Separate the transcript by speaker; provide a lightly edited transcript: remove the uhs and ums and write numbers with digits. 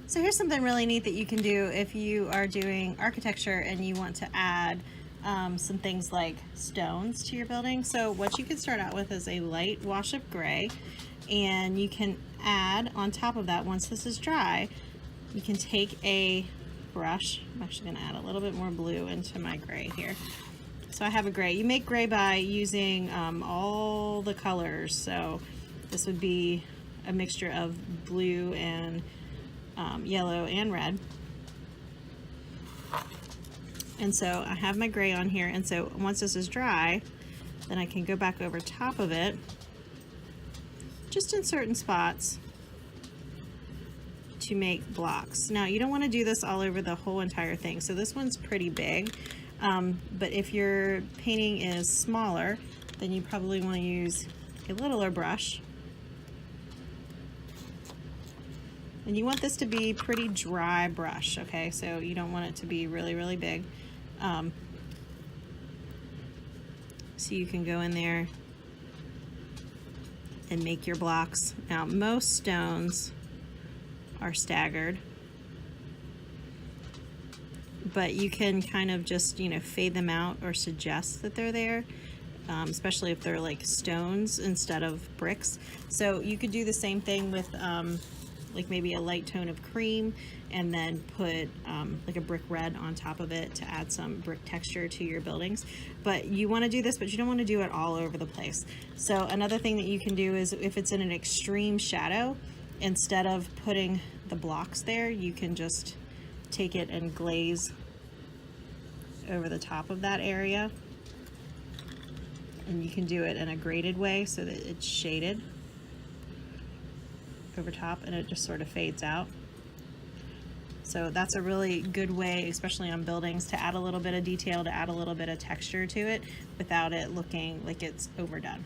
Speaker 1: So here's something really neat that you can do if you are doing architecture and you want to add some things like stones to your building. So what you can start out with is a light wash of gray, and you can add on top of that, once this is dry, you can take a brush. I'm actually going to add a little bit more blue into my gray here. So I have a gray. You make gray by using all the colors. So this would be a mixture of blue and yellow and red. And so I have my gray on here, and so once this is dry, then I can go back over top of it, just in certain spots, to make blocks. Now you don't want to do this all over the whole entire thing, so this one's pretty big, but if your painting is smaller, then you probably want to use a littler brush. And you want this to be pretty dry brush, okay? So you don't want it to be really, really big. So you can go in there and make your blocks. Now, most stones are staggered, but you can kind of just, you know, fade them out or suggest that they're there, especially if they're like stones instead of bricks. So you could do the same thing with like maybe a light tone of cream, and then put like a brick red on top of it to add some brick texture to your buildings. But you want to do this, but you don't want to do it all over the place. So another thing that you can do is, if it's in an extreme shadow, instead of putting the blocks there, you can just take it and glaze over the top of that area. And you can do it in a graded way so that it's shaded over top, and it just sort of fades out. So that's a really good way, especially on buildings, to add a little bit of detail, to add a little bit of texture to it without it looking like it's overdone.